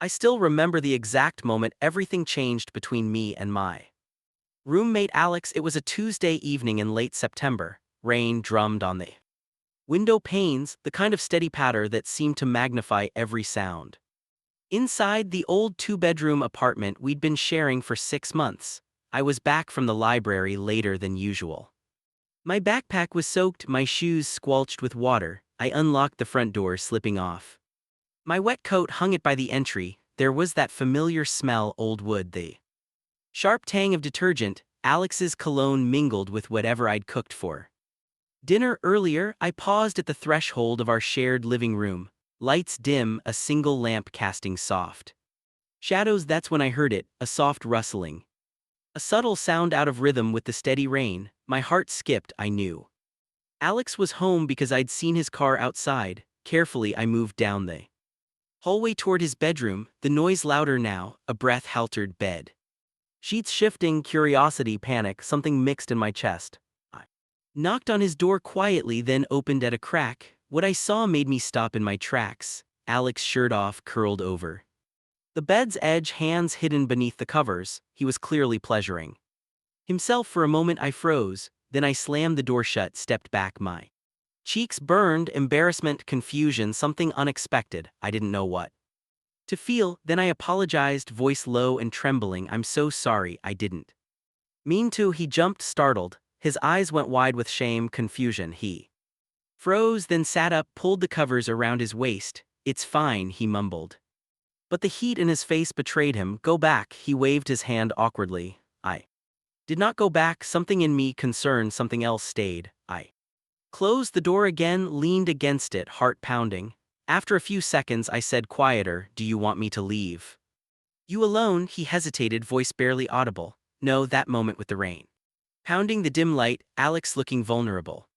I still remember the exact moment everything changed between me and my roommate Alex. It was a Tuesday evening in late September. Rain drummed on the window panes, the kind of steady patter that seemed to magnify every sound. Inside the old two-bedroom apartment we'd been sharing for 6 months, I was back from the library later than usual. My backpack was soaked, my shoes squelched with water. I unlocked the front door, slipping off my wet coat, hung it by the entry. There was that familiar smell, old wood, the sharp tang of detergent. Alex's cologne mingled with whatever I'd cooked for dinner earlier. I paused at the threshold of our shared living room. Lights dim, a single lamp casting soft shadows. That's when I heard it, a soft rustling. A subtle sound out of rhythm with the steady rain. My heart skipped. I knew Alex was home because I'd seen his car outside. Carefully, I moved down the hallway toward his bedroom, the noise louder now, a breath-haltered bed sheets shifting, curiosity, panic, something mixed in my chest. I knocked on his door quietly, then opened at a crack. What I saw made me stop in my tracks. Alex, shirt off, curled over the bed's edge, hands hidden beneath the covers. He was clearly pleasuring himself. For a moment I froze, then I slammed the door shut, stepped back. My cheeks burned, embarrassment, confusion, something unexpected. I didn't know what to feel. Then I apologized, voice low and trembling. I'm so sorry, I didn't mean to. He jumped, startled. His eyes went wide with shame, confusion. He froze, then sat up, pulled the covers around his waist. It's fine, he mumbled. But the heat in his face betrayed him. Go back, he waved his hand awkwardly. I did not go back. Something in me, concerned, something else, stayed. I closed the door again, leaned against it, heart pounding. After a few seconds I said, quieter, do you want me to leave you alone? He hesitated, voice barely audible. No. That moment with the rain pounding, the dim light, Alex looking vulnerable,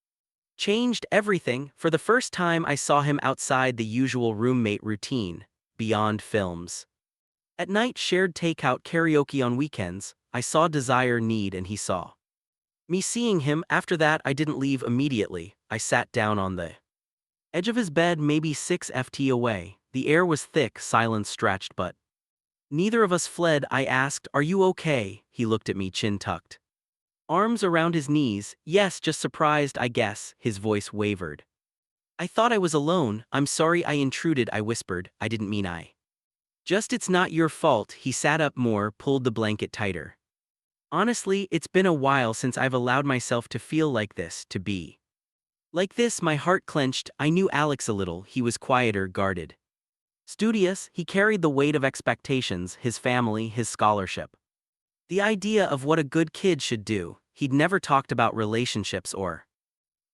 changed everything. For the first time I saw him outside the usual roommate routine, beyond films at night, shared takeout, karaoke on weekends. I saw desire, need, and he saw me seeing him. After that I didn't leave immediately. I sat down on the edge of his bed, maybe 6 feet away. The air was thick, silence stretched, but neither of us fled. I asked, are you okay? He looked at me, chin tucked, arms around his knees. Yes, just surprised, I guess. His voice wavered. I thought I was alone. I'm sorry I intruded, I whispered. I didn't mean I just. It's not your fault. He sat up more, pulled the blanket tighter. Honestly, it's been a while since I've allowed myself to feel like this, to be like this. My heart clenched. I knew Alex a little. He was quieter, guarded, studious. He carried the weight of expectations, his family, his scholarship, the idea of what a good kid should do. He'd never talked about relationships or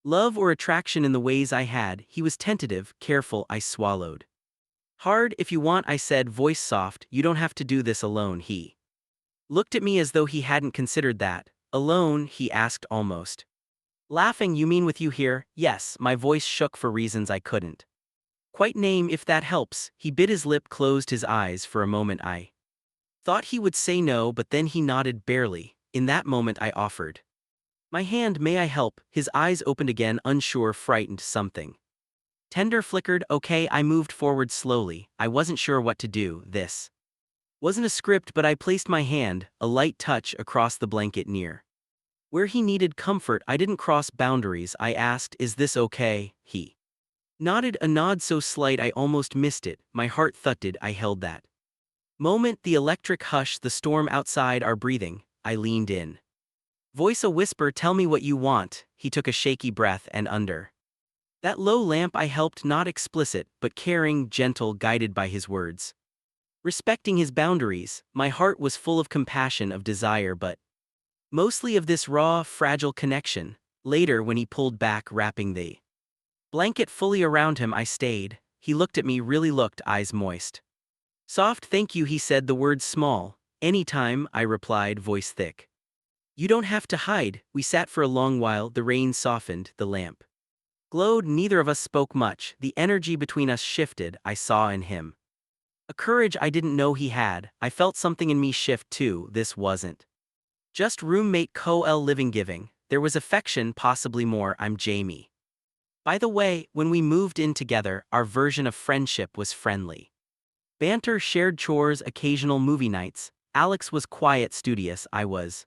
love or attraction in the ways I had. He was tentative, careful. I swallowed hard. If you want, I said, voice soft, you don't have to do this alone. He looked at me as though he hadn't considered that. Alone? He asked, almost laughing. You mean with you here? Yes. My voice shook for reasons I couldn't quite name. If that helps. He bit his lip, closed his eyes. For a moment I thought he would say no, but then he nodded, barely. In that moment I offered my hand. May I help? His eyes opened again, unsure, frightened. Something tender flickered. Okay. I moved forward slowly. I wasn't sure what to do. This wasn't a script, but I placed my hand, a light touch, across the blanket near where he needed comfort. I didn't cross boundaries. I asked, is this okay? He nodded, a nod so slight I almost missed it. My heart thudded. I held that moment, the electric hush, the storm outside, our breathing. I leaned in, voice a whisper, tell me what you want. He took a shaky breath, and under that low lamp I helped, not explicit, but caring, gentle, guided by his words, respecting his boundaries. My heart was full of compassion, of desire, but mostly of this raw, fragile connection. Later, when he pulled back, wrapping the blanket fully around him, I stayed. He looked at me, really looked, eyes moist. Soft. Thank you, he said, the words small. Anytime, I replied, voice thick. You don't have to hide. We sat for a long while. The rain softened, the lamp glowed. Neither of us spoke much. The energy between us shifted. I saw in him a courage I didn't know he had. I felt something in me shift too. This wasn't just roommate co-el living giving. There was affection, possibly more. I'm Jamie. By the way, when we moved in together, our version of friendship was friendly. Banter, shared chores, occasional movie nights. Alex was quiet, studious, I was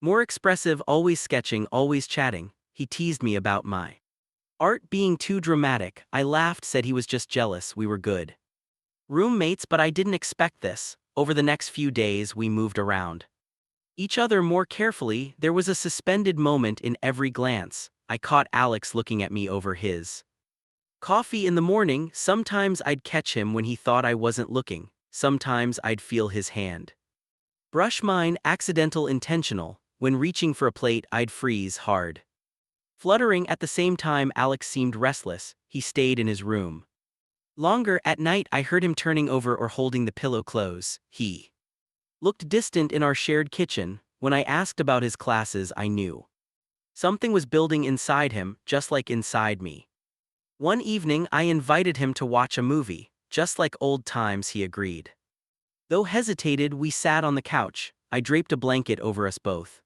more expressive, always sketching, always chatting. He teased me about my art being too dramatic. I laughed, said he was just jealous, we were good roommates, but I didn't expect this. Over the next few days, we moved around each other more carefully. There was a suspended moment in every glance. I caught Alex looking at me over his coffee in the morning. Sometimes I'd catch him when he thought I wasn't looking. Sometimes I'd feel his hand brush mine, accidental, intentional. When reaching for a plate, I'd freeze hard, fluttering. At the same time, Alex seemed restless. He stayed in his room longer. At night, I heard him turning over or holding the pillow close. He looked distant in our shared kitchen. When I asked about his classes, I knew something was building inside him, just like inside me. One evening, I invited him to watch a movie. Just like old times, he agreed. Though hesitated, we sat on the couch. I draped a blanket over us both.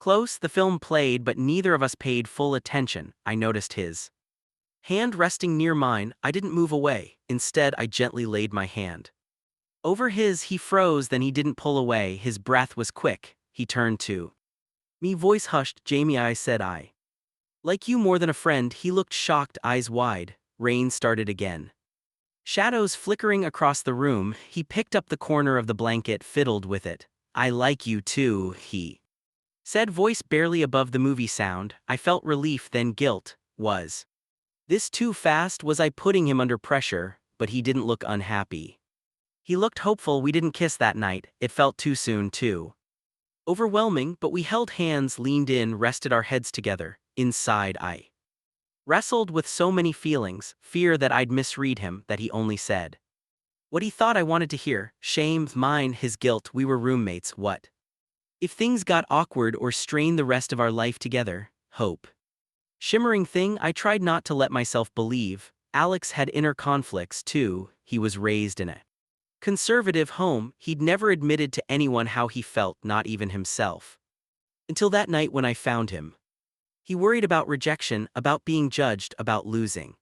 Close, the film played, but neither of us paid full attention. I noticed his hand resting near mine. I didn't move away. Instead, I gently laid my hand over his. He froze, then he didn't pull away. His breath was quick. He turned to me, voice hushed. Jamie, I said, I like you more than a friend. He looked shocked, eyes wide. Rain started again. Shadows flickering across the room. He picked up the corner of the blanket, fiddled with it. I like you too, he said, voice barely above the movie sound. I felt relief, then guilt. Was this too fast? Was I putting him under pressure? But he didn't look unhappy. He looked hopeful. We didn't kiss that night. It felt too soon, too overwhelming, but we held hands, leaned in, rested our heads together. Inside, I wrestled with so many feelings, fear that I'd misread him, that he only said what he thought I wanted to hear, shame, mine, his guilt. We were roommates. What if things got awkward or strained the rest of our life together? Hope. Shimmering thing. I tried not to let myself believe. Alex had inner conflicts too. He was raised in a conservative home. He'd never admitted to anyone how he felt, not even himself. Until that night when I found him. He worried about rejection, about being judged, about losing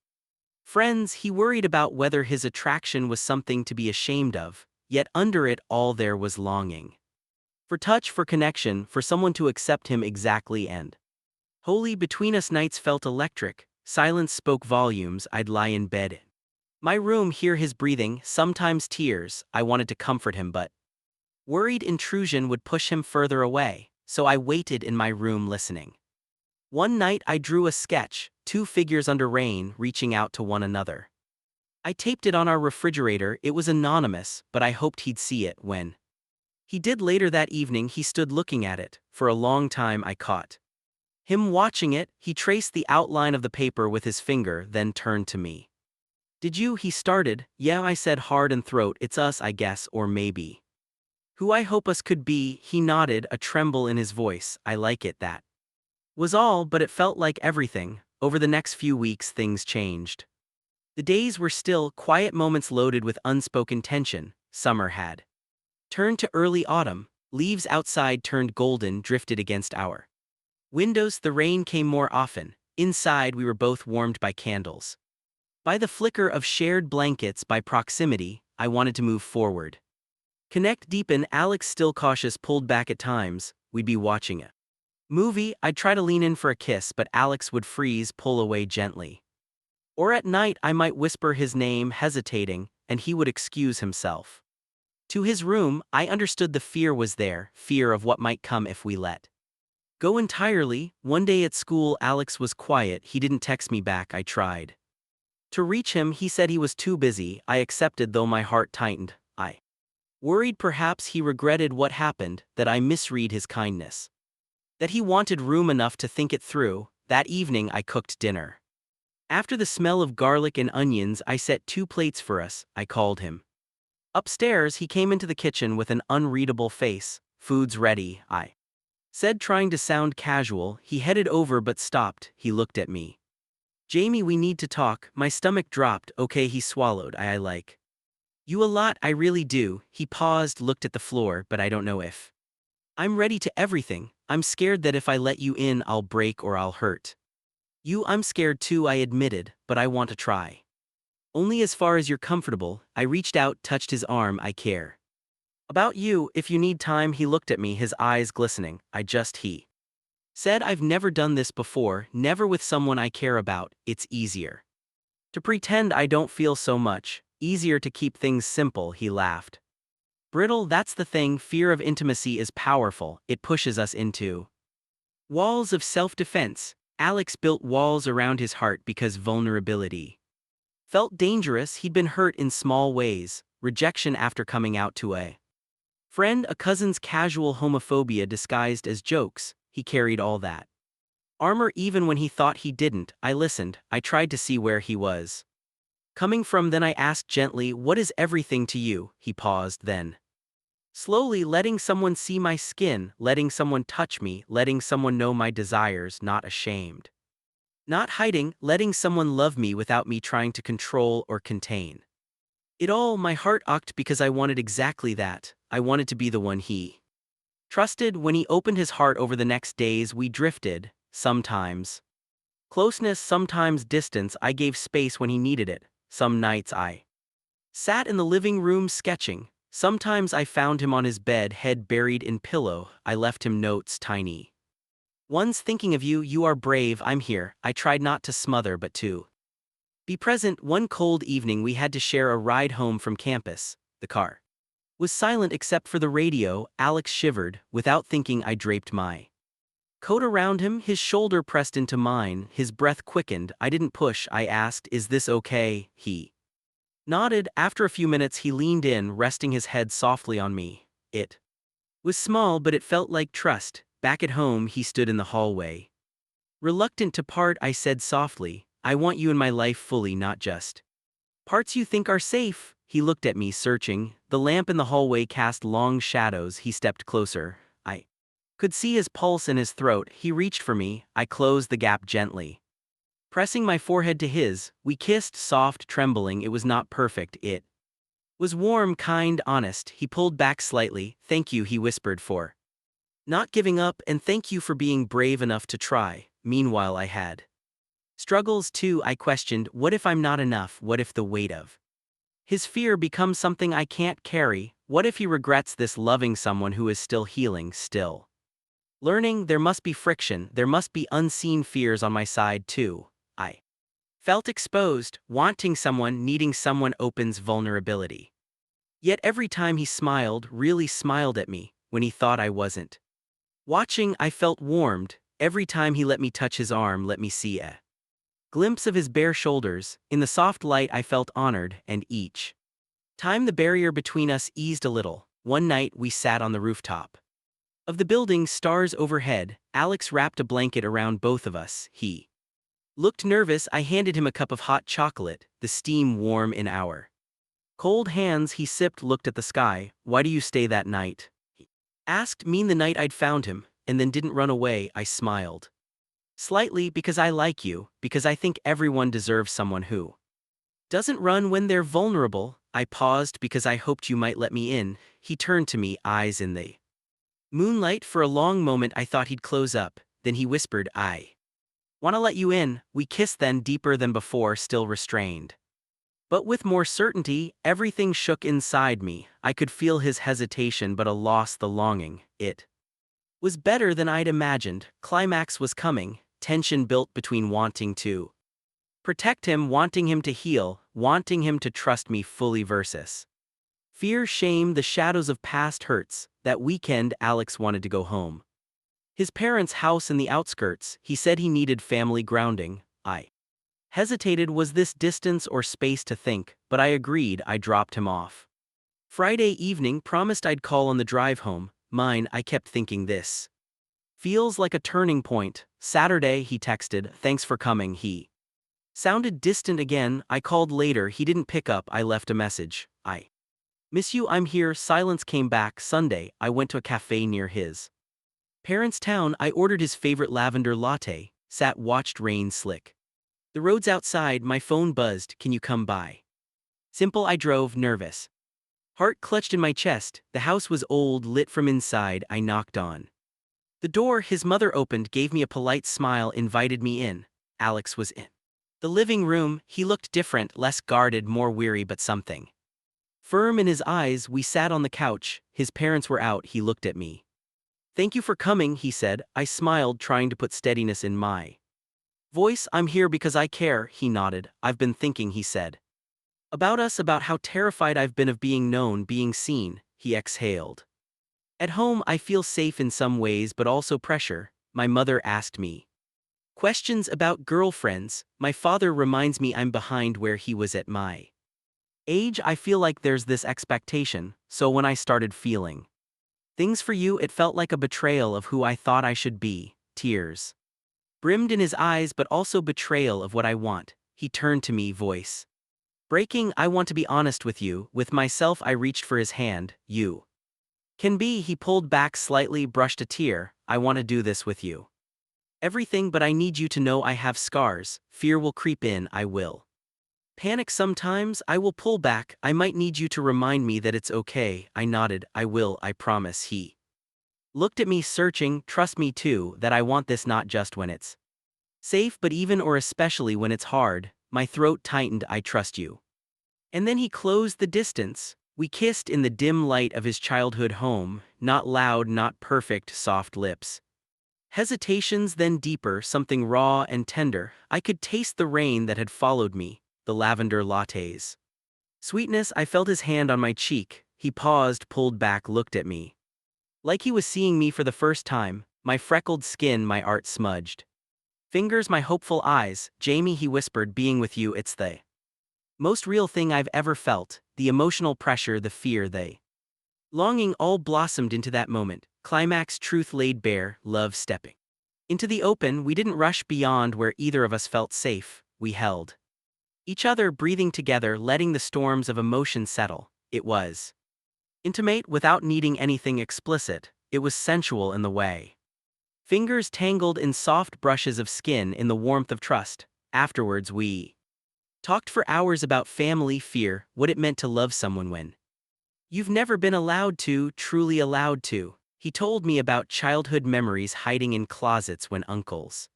friends. He worried about whether his attraction was something to be ashamed of, yet under it all there was longing. For touch, for connection, for someone to accept him exactly and wholly. Between us, nights felt electric. Silence spoke volumes. I'd lie in bed in my room, hear his breathing, sometimes tears. I wanted to comfort him, but worried intrusion would push him further away, so I waited in my room listening. One night I drew a sketch, two figures under rain reaching out to one another. I taped it on our refrigerator. It was anonymous, but I hoped he'd see it. When he did later that evening, he stood looking at it. For a long time I caught him watching it. He traced the outline of the paper with his finger, then turned to me. Did you? He started. Yeah, I said, hard and throat. It's us, I guess, or maybe who I hope us could be. He nodded, a tremble in his voice. I like it. That was all, but it felt like everything. Over the next few weeks, things changed. The days were still, quiet moments loaded with unspoken tension. Summer had turned to early autumn. Leaves outside turned golden, drifted against our windows. The rain came more often. Inside, we were both warmed by candles, by the flicker of shared blankets, by proximity. I wanted to move forward, connect, deepen. Alex, still cautious, pulled back at times. We'd be watching a movie. I'd try to lean in for a kiss, but Alex would freeze, pull away gently. Or at night, I might whisper his name, hesitating, and he would excuse himself to his room. I understood the fear was there, fear of what might come if we let go entirely. One day at school, Alex was quiet. He didn't text me back. I tried to reach him. He said he was too busy. I accepted, though my heart tightened. I worried perhaps he regretted what happened, that I misread his kindness, that he wanted room enough to think it through. That evening I cooked dinner. After the smell of garlic and onions, I set 2 plates for us. I called him upstairs. He came into the kitchen with an unreadable face. Food's ready, I said, trying to sound casual. He headed over but stopped. He looked at me. Jamie, we need to talk. My stomach dropped. Okay, he swallowed. I like you a lot. I really do. He paused, looked at the floor, but I don't know if I'm ready to everything. I'm scared that if I let you in, I'll break or I'll hurt you. I'm scared too, I admitted, but I want to try. Only as far as you're comfortable. I reached out, touched his arm. I care about you. If you need time. He looked at me, his eyes glistening. He said, I've never done this before, never with someone I care about. It's easier to pretend I don't feel so much, easier to keep things simple. He laughed. Brittle, that's the thing. Fear of intimacy is powerful. It pushes us into walls of self-defense. Alex built walls around his heart because vulnerability felt dangerous. He'd been hurt in small ways, rejection after coming out to a friend, a cousin's casual homophobia disguised as jokes. He carried all that armor even when he thought he didn't. I listened. I tried to see where he was coming from. Then I asked gently, what is everything to you? He paused, then slowly, letting someone see my skin, letting someone touch me, letting someone know my desires, not ashamed, not hiding, letting someone love me without me trying to control or contain it all. My heart ached because I wanted exactly that. I wanted to be the one he trusted. When he opened his heart over the next days, we drifted, sometimes closeness, sometimes distance. I gave space when he needed it. Some nights I sat in the living room sketching. Sometimes I found him on his bed, head buried in pillow. I left him notes, tiny ones. Thinking of you, you are brave, I'm here. I tried not to smother but to be present. One cold evening we had to share a ride home from campus. The car was silent except for the radio. Alex shivered. Without thinking, I draped my coat around him, his shoulder pressed into mine, his breath quickened. I didn't push. I asked, is this okay? He nodded. After a few minutes he leaned in, resting his head softly on me. It was small, but it felt like trust. Back at home he stood in the hallway, reluctant to part. I said softly, I want you in my life fully, not just parts you think are safe. He looked at me, searching. The lamp in the hallway cast long shadows. He stepped closer. I could see his pulse in his throat. He reached for me. I closed the gap gently, pressing my forehead to his. We kissed, soft, trembling. It was not perfect. It was warm, kind, honest. He pulled back slightly. Thank you, he whispered, for not giving up, and thank you for being brave enough to try. Meanwhile, I had struggles too. I questioned, what if I'm not enough? What if the weight of his fear becomes something I can't carry? What if he regrets this? Loving someone who is still healing, still learning. There must be friction. There must be unseen fears on my side too. I felt exposed. Wanting someone, needing someone opens vulnerability. Yet every time he smiled, really smiled at me, when he thought I wasn't watching, I felt warmed. Every time he let me touch his arm, let me see a glimpse of his bare shoulders. In the soft light I felt honored, and each time the barrier between us eased a little. One night we sat on the rooftop of the building, stars overhead. Alex wrapped a blanket around both of us. He looked nervous. I handed him a cup of hot chocolate, the steam warm in our cold hands. He sipped, looked at the sky. Why do you stay that night? He asked. Mean the night I'd found him, and then didn't run away. I smiled slightly. Because I like you, because I think everyone deserves someone who doesn't run when they're vulnerable. I paused because I hoped you might let me in. He turned to me, eyes in the moonlight. For a long moment I thought he'd close up. Then he whispered, I wanna let you in. We kissed, then deeper than before, still restrained, but with more certainty. Everything shook inside me. I could feel his hesitation, but a loss, the longing. It was better than I'd imagined. Climax was coming. Tension built between wanting to protect him, wanting him to heal, wanting him to trust me fully versus fear, shame, the shadows of past hurts. That weekend Alex wanted to go home. His parents' house in the outskirts. He said he needed family grounding. I hesitated. Was this distance or space to think? But I agreed. I dropped him off Friday evening, promised I'd call on the drive home. Mine, I kept thinking, this feels like a turning point. Saturday he texted, thanks for coming. He sounded distant again. I called later. He didn't pick up. I left a message. I miss you, I'm here. Silence came back. Sunday, I went to a cafe near his parents' town. I ordered his favorite lavender latte, sat, watched rain slick the roads outside. My phone buzzed. Can you come by? Simple. I drove, nervous, heart clutched in my chest. The house was old, lit from inside. I knocked on the door. His mother opened, gave me a polite smile, invited me in. Alex was in The living room, he looked different, less guarded, more weary, but something firm in his eyes. We sat on the couch, his parents were out. He looked at me. "Thank you for coming," he said. I smiled, trying to put steadiness in my voice. "I'm here because I care," he nodded. "I've been thinking," he said, "about us, about how terrified I've been of being known, being seen." He exhaled. "At home I feel safe in some ways, but also pressure. My mother asked me questions about girlfriends. My father reminds me I'm behind where he was at my age. I feel like there's this expectation. So when I started feeling things for you, it felt like a betrayal of who I thought I should be." Tears brimmed in his eyes, but also betrayal of what I want. He turned to me, voice breaking. "I want to be honest with you, with myself." I reached for his hand. "You can be." He pulled back slightly, brushed a tear. "I want to do this with you. Everything, but I need you to know I have scars. Fear will creep in. I will panic sometimes. I will pull back. I might need you to remind me that it's okay." I nodded. "I will, I promise." He looked at me, searching. "Trust me too, that I want this, not just when it's safe, but even or especially when it's hard." My throat tightened. "I trust you." And then he closed the distance. We kissed in the dim light of his childhood home, not loud, not perfect, soft lips. Hesitations, then deeper, something raw and tender. I could taste the rain that had followed me, the lavender lattes. Sweetness. I felt his hand on my cheek. He paused, pulled back, looked at me like he was seeing me for the first time. My freckled skin, my art smudged fingers, my hopeful eyes. "Jamie," he whispered, "being with you, it's the most real thing I've ever felt." The emotional pressure, the fear, the longing, all blossomed into that moment. Climax, truth laid bare, love stepping into the open. We didn't rush beyond where either of us felt safe. We held each other, breathing together, letting the storms of emotion settle. It was intimate without needing anything explicit. It was sensual in the way fingers tangled in soft brushes of skin, in the warmth of trust. Afterwards we talked for hours about family, fear, what it meant to love someone when you've never been allowed to, truly allowed to. He told me about childhood memories, hiding in closets when uncles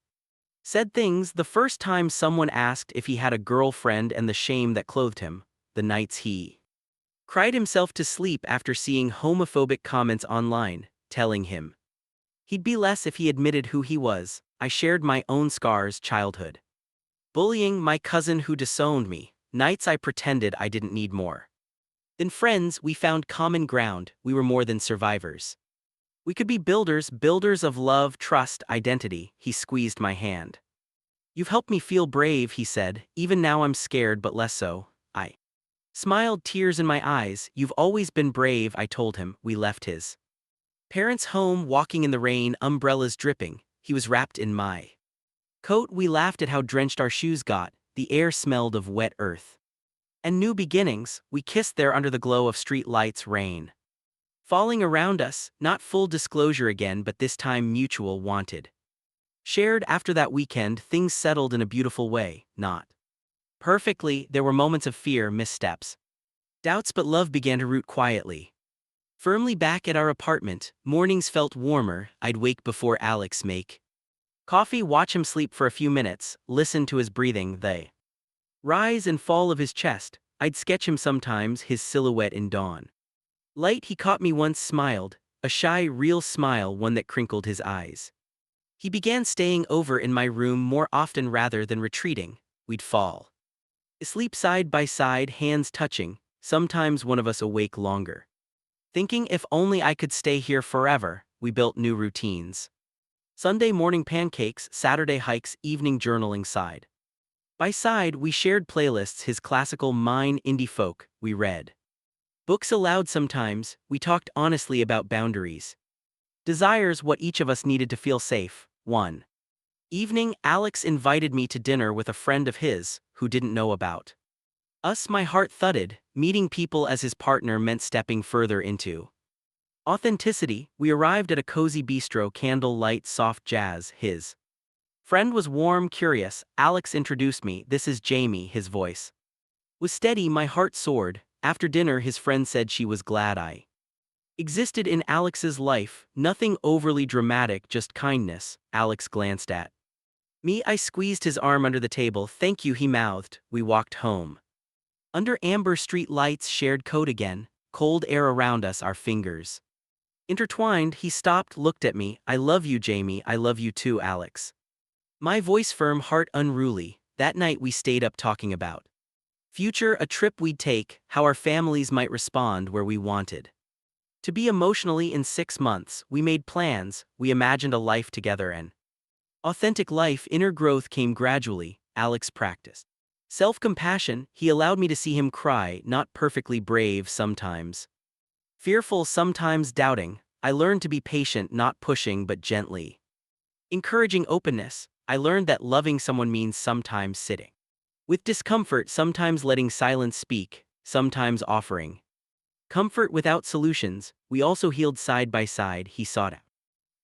said things, the first time someone asked if he had a girlfriend, and the shame that clothed him, the nights he cried himself to sleep after seeing homophobic comments online, telling him he'd be less if he admitted who he was. I shared my own scars, childhood bullying, my cousin who disowned me, nights I pretended I didn't need more than friends. We found common ground. We were more than survivors. We could be builders, builders of love, trust, identity. He squeezed my hand. "You've helped me feel brave," he said. "Even now I'm scared, but less so." I smiled, tears in my eyes. "You've always been brave," I told him. We left his parents' home, walking in the rain, umbrellas dripping. He was wrapped in my coat. We laughed at how drenched our shoes got. The air smelled of wet earth and new beginnings. We kissed there under the glow of street lights, rain falling around us. Not full disclosure again, but this time mutual, wanted shared. After that weekend, things settled in a beautiful way. Not perfectly. There were moments of fear, missteps, doubts, but love began to root quietly. Firmly back at our apartment, mornings felt warmer. I'd wake before Alex make coffee, watch him sleep for a few minutes, listen to his breathing, the rise and fall of his chest. I'd sketch him sometimes, his silhouette in dawn light. He caught me once, smiled, a shy, real smile, one that crinkled his eyes. He began staying over in my room more often rather than retreating. We'd fall asleep side by side, hands touching, sometimes one of us awake longer, thinking, if only I could stay here forever. We built new routines. Sunday morning pancakes, Saturday hikes, evening journaling. Side by side, we shared playlists, his classical, mine indie folk. We read books aloud sometimes. We talked honestly about boundaries, desires, what each of us needed to feel safe. One evening, Alex invited me to dinner with a friend of his, who didn't know about us. My heart thudded. Meeting people as his partner meant stepping further into authenticity. We arrived at a cozy bistro, candle light, soft jazz. His friend was warm, curious. Alex introduced me. "This is Jamie." His voice was steady. My heart soared. After dinner, his friend said she was glad I existed in Alex's life. Nothing overly dramatic, just kindness. Alex glanced at Me, I squeezed his arm under the table. Thank you, he mouthed. We walked home. Under amber street lights, shared coat again, cold air around us, our fingers intertwined. He stopped, looked at me. I love you, Jamie. I love you too, Alex. My voice firm, heart unruly. That night we stayed up talking about future, a trip we'd take, how our families might respond where we wanted to be emotionally. In 6 months, we made plans, we imagined a life together, and authentic life. Inner growth came gradually. Alex practiced self-compassion. He allowed me to see him cry, not perfectly brave sometimes, fearful sometimes, doubting. I learned to be patient, not pushing but gently encouraging openness. I learned that loving someone means sometimes sitting with discomfort, sometimes letting silence speak, sometimes offering comfort without solutions. We also healed side by side. He sought out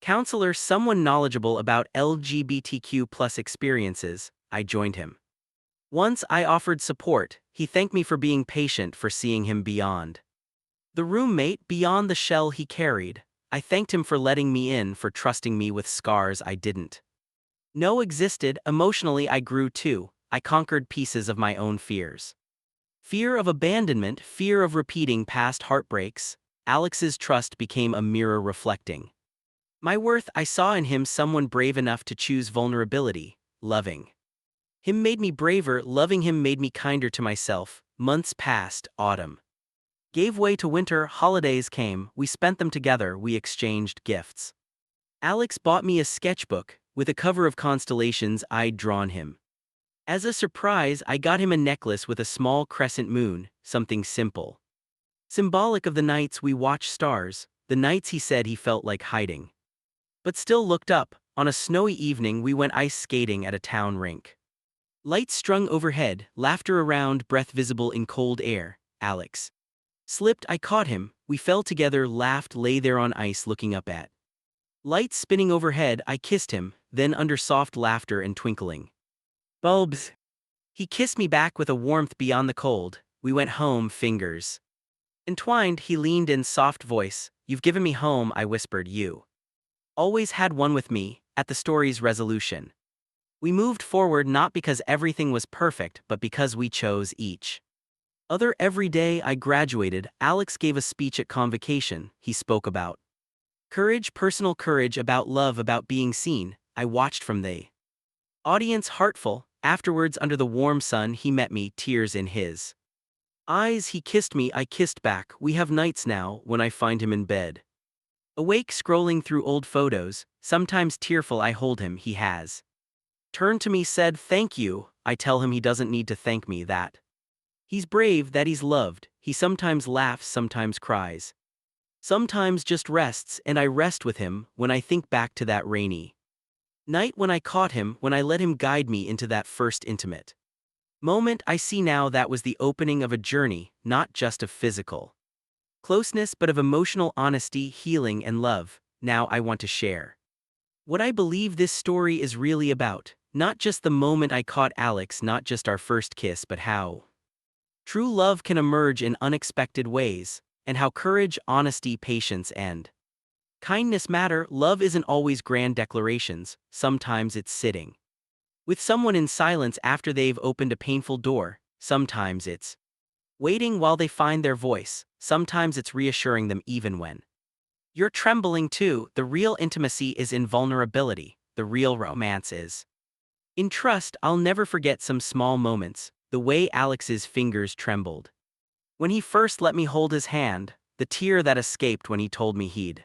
counselor, someone knowledgeable about LGBTQ plus experiences. I joined him. Once I offered support, he thanked me for being patient, for seeing him beyond the roommate, beyond the shell he carried. I thanked him for letting me in, for trusting me with scars I didn't know existed. Emotionally, I grew too. I conquered pieces of my own fears. Fear of abandonment, fear of repeating past heartbreaks. Alex's trust became a mirror reflecting my worth. I saw in him someone brave enough to choose vulnerability. Loving him made me braver, loving him made me kinder to myself. Months passed, autumn gave way to winter, holidays came, we spent them together, we exchanged gifts. Alex bought me a sketchbook with a cover of constellations I'd drawn him. As a surprise, I got him a necklace with a small crescent moon, something simple, symbolic of the nights we watched stars, the nights he said he felt like hiding, but still looked up. On a snowy evening, we went ice skating at a town rink. Lights strung overhead, laughter around, breath visible in cold air. Alex slipped, I caught him, we fell together, laughed, lay there on ice looking up at lights spinning overhead. I kissed him, then under soft laughter and twinkling bulbs, he kissed me back with a warmth beyond the cold. We went home, fingers entwined. He leaned in, soft voice, you've given me home, I whispered. You always had one with me. At the story's resolution, we moved forward, not because everything was perfect, but because we chose each other every day. I graduated. Alex gave a speech at convocation. He spoke about courage, personal courage, about love, about being seen. I watched from the audience, heartful. Afterwards, under the warm sun, he met me, tears in his eyes. He kissed me, I kissed back. We have nights now when I find him in bed, awake, scrolling through old photos, sometimes tearful. I hold him, he has turned to me, said thank you. I tell him he doesn't need to thank me, that he's brave, that he's loved. He sometimes laughs, sometimes cries, sometimes just rests, and I rest with him when I think back to that rainy night when I caught him, when I let him guide me into that first intimate moment. I see now that was the opening of a journey, not just of physical closeness, but of emotional honesty, healing, and love. Now I want to share what I believe this story is really about. Not just the moment I caught Alex, not just our first kiss, but how true love can emerge in unexpected ways, and how courage, honesty, patience, and kindness matter. Love isn't always grand declarations, sometimes it's sitting with someone in silence after they've opened a painful door, sometimes it's waiting while they find their voice, sometimes it's reassuring them even when you're trembling too. The real intimacy is in vulnerability, the real romance is in trust. I'll never forget some small moments, the way Alex's fingers trembled when he first let me hold his hand, the tear that escaped when he told me he'd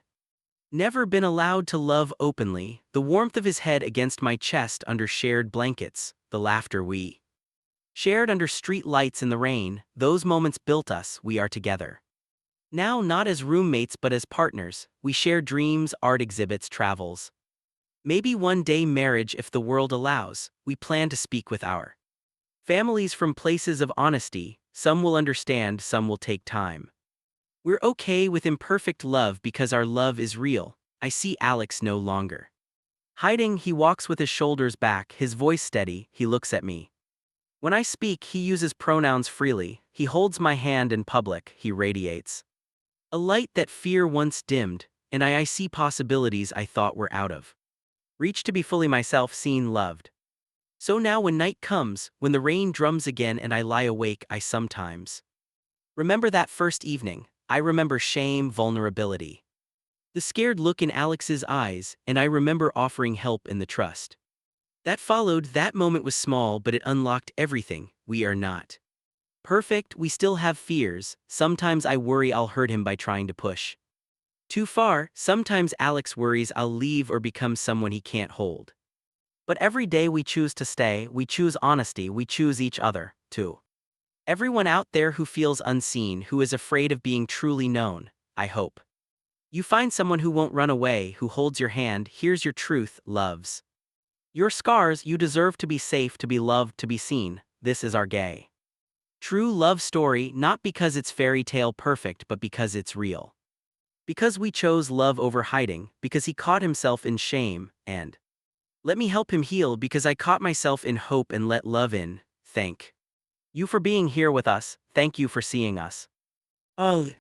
never been allowed to love openly, the warmth of his head against my chest under shared blankets, the laughter we shared under street lights in the rain. Those moments built us. We are together now, not as roommates but as partners. We share dreams, art exhibits, travels. Maybe one day marriage if the world allows. We plan to speak with our families from places of honesty. Some will understand, some will take time. We're okay with imperfect love because our love is real. I see Alex no longer hiding. He walks with his shoulders back, his voice steady. He looks at me when I speak. He uses pronouns freely. He holds my hand in public. He radiates a light that fear once dimmed, and I see possibilities I thought were out of reach, to be fully myself, seen, loved. So now when night comes, when the rain drums again and I lie awake, I sometimes remember that first evening. I remember shame, vulnerability, the scared look in Alex's eyes, and I remember offering help in the trust that followed. That moment was small, but it unlocked everything. We are not perfect, we still have fears. Sometimes I worry I'll hurt him by trying to push too far. Sometimes Alex worries I'll leave or become someone he can't hold. But every day we choose to stay, we choose honesty, we choose each other, too. Everyone out there who feels unseen, who is afraid of being truly known, I hope you find someone who won't run away, who holds your hand, hears your truth, loves your scars. You deserve to be safe, to be loved, to be seen. This is our gay true love story, not because it's fairy tale perfect, but because it's real. Because we chose love over hiding, because he caught himself in shame, and let me help him heal, because I caught myself in hope and let love in. Thank you for being here with us. Thank you for seeing us. Oh.